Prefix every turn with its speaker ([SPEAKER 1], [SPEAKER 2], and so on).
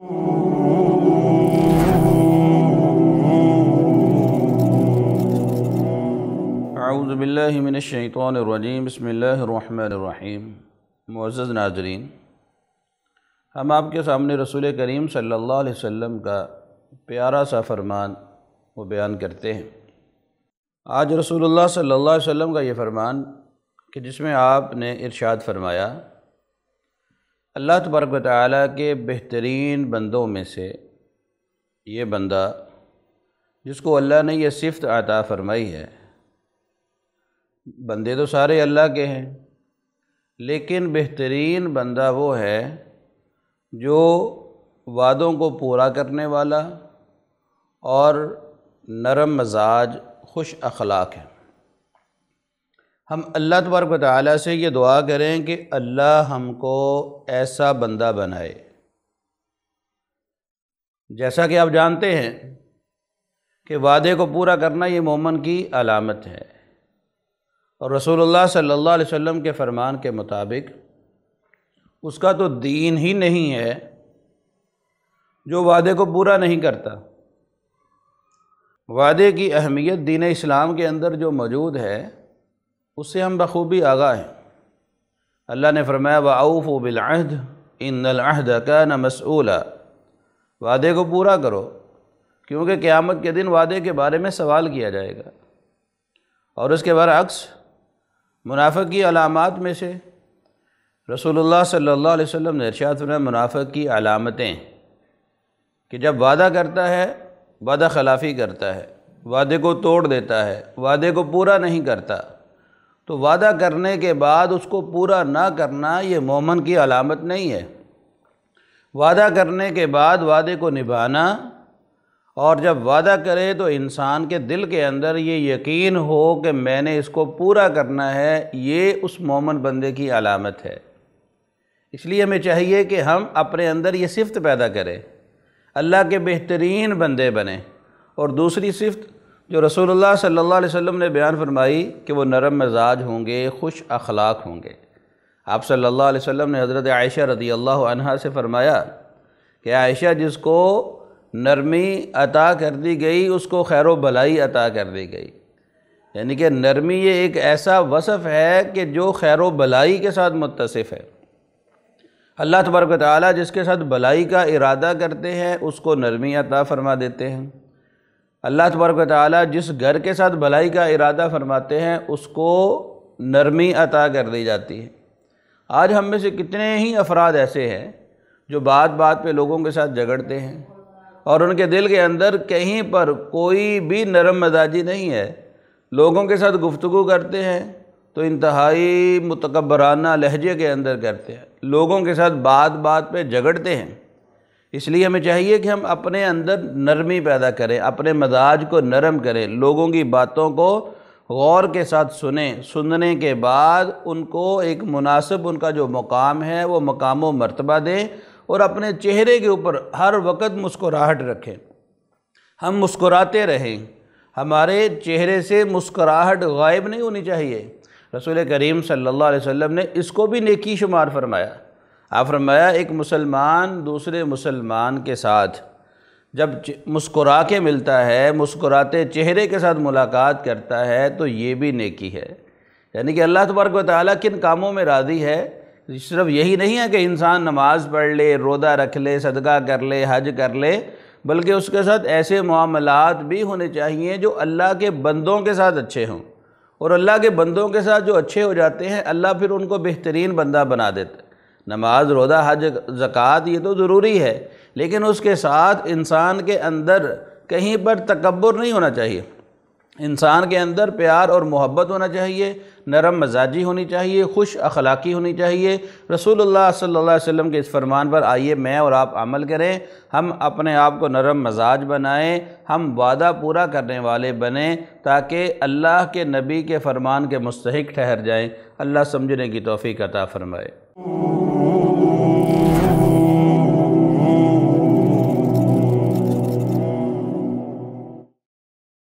[SPEAKER 1] اعوذ باللہ من الشیطان الرجیم، بسم اللہ الرحمن الرحیم۔ معزز ناظرین، ہم آپ کے سامنے رسول کریم صلی اللہ علیہ وسلم کا پیارا سا فرمان وہ بیان کرتے ہیں۔ آج رسول اللہ صلی اللہ علیہ وسلم کا یہ فرمان کہ جس میں آپ نے ارشاد فرمایا، اللہ تبارک و تعالیٰ کے بہترین بندوں میں سے یہ بندہ جس کو اللہ نے یہ صفت عطا فرمائی ہے۔ بندے تو سارے اللہ کے ہیں، لیکن بہترین بندہ وہ ہے جو وعدوں کو پورا کرنے والا اور نرم مزاج، خوش اخلاق ہے۔ ہم اللہ تبارک و تعالیٰ سے یہ دعا کریں کہ اللہ ہم کو ایسا بندہ بنائے۔ جیسا کہ آپ جانتے ہیں کہ وعدے کو پورا کرنا یہ مومن کی علامت ہے، اور رسول اللہ صلی اللہ علیہ وسلم کے فرمان کے مطابق اس کا تو دین ہی نہیں ہے جو وعدے کو پورا نہیں کرتا۔ وعدے کی اہمیت دین اسلام کے اندر جو موجود ہے اس سے ہم بخوبی آگاہ ہیں۔ اللہ نے فرمایا وَأَوْفُوا بِالْعَهْدِ إِنَّ الْعَهْدَ كَانَ مَسْئُولًا، وعدے کو پورا کرو کیونکہ قیامت کے دن وعدے کے بارے میں سوال کیا جائے گا۔ اور اس کے برعکس منافق کی علامات میں سے رسول اللہ صلی اللہ علیہ وسلم نے ارشاد فرمایا، منافق کی علامتیں کہ جب وعدہ کرتا ہے وعدہ خلافی کرتا ہے، وعدے کو توڑ دیتا ہے، وعدے کو پورا نہیں کرتا، تو وعدہ کرنے کے بعد اس کو پورا نہ کرنا یہ مومن کی علامت نہیں ہے۔ وعدہ کرنے کے بعد وعدے کو نبھانا، اور جب وعدہ کرے تو انسان کے دل کے اندر یہ یقین ہو کہ میں نے اس کو پورا کرنا ہے، یہ اس مومن بندے کی علامت ہے۔ اس لیے ہمیں چاہیے کہ ہم اپنے اندر یہ صفت پیدا کریں، اللہ کے بہترین بندے بنیں۔ اور دوسری صفت جو رسول اللہ صلی اللہ علیہ وسلم نے بیان فرمائی کہ وہ نرم مزاج ہوں گے، خوش اخلاق ہوں گے۔ آپ صلی اللہ علیہ وسلم نے حضرت عائشہ رضی اللہ عنہا سے فرمایا کہ عائشہ، جس کو نرمی عطا کر دی گئی اس کو خیر و بھلائی عطا کر دی گئی۔ یعنی کہ نرمی یہ ایک ایسا وصف ہے کہ جو خیر و بھلائی کے ساتھ متصف ہے۔ اللہ تبارک و تعالیٰ جس کے ساتھ بھلائی کا ارادہ کرتے ہیں اس کو نرمی عطا فرما دیتے ہیں۔ اللہ تبارک و تعالیٰ جس گھر کے ساتھ بھلائی کا ارادہ فرماتے ہیں اس کو نرمی عطا کر دی جاتی ہے۔ آج ہم میں سے کتنے ہی افراد ایسے ہیں جو بات بات پہ لوگوں کے ساتھ جھگڑتے ہیں، اور ان کے دل کے اندر کہیں پر کوئی بھی نرم مزاجی نہیں ہے۔ لوگوں کے ساتھ گفتگو کرتے ہیں تو انتہائی متکبرانہ لہجے کے اندر کرتے ہیں، لوگوں کے ساتھ بات بات پہ جھگڑتے ہیں۔ اس لیے ہمیں چاہیے کہ ہم اپنے اندر نرمی پیدا کریں، اپنے مزاج کو نرم کریں، لوگوں کی باتوں کو غور کے ساتھ سنیں، سننے کے بعد ان کو ایک مناسب ان کا جو مقام ہے وہ مقام و مرتبہ دیں، اور اپنے چہرے کے اوپر ہر وقت مسکراہٹ رکھیں۔ ہم مسکراتے رہیں، ہمارے چہرے سے مسکراہٹ غائب نہیں ہونی چاہیے۔ رسول کریم صلی اللہ علیہ وسلم نے اس کو بھی نیکی شمار فرمایا۔ آپ فرمایا ایک مسلمان دوسرے مسلمان کے ساتھ جب مسکرا کے ملتا ہے، مسکراتے چہرے کے ساتھ ملاقات کرتا ہے تو یہ بھی نیکی ہے۔ یعنی کہ اللہ تبارک و تعالیٰ کن کاموں میں راضی ہے؟ صرف یہی نہیں ہے کہ انسان نماز پڑھ لے، روزہ رکھ لے، صدقہ کر لے، حج کر لے، بلکہ اس کے ساتھ ایسے معاملات بھی ہونے چاہیے جو اللہ کے بندوں کے ساتھ اچھے ہوں۔ اور اللہ کے بندوں کے ساتھ جو اچھے ہو جاتے ہیں اللہ پھر ان کو بہترین بندہ بنا دیتا ہے۔ نماز، روزہ، حج، زکوٰۃ یہ تو ضروری ہے، لیکن اس کے ساتھ انسان کے اندر کہیں پر تکبر نہیں ہونا چاہیے۔ انسان کے اندر پیار اور محبت ہونا چاہیے، نرم مزاجی ہونی چاہیے، خوش اخلاقی ہونی چاہیے۔ رسول اللہ صلی اللہ علیہ وسلم کے اس فرمان پر آئیے میں اور آپ عمل کریں، ہم اپنے آپ کو نرم مزاج بنائیں، ہم وعدہ پورا کرنے والے بنیں، تاکہ اللہ کے نبی کے فرمان کے مستحق ٹھہر جائیں۔ اللہ سمجھنے کی توفیق عطا فرمائے۔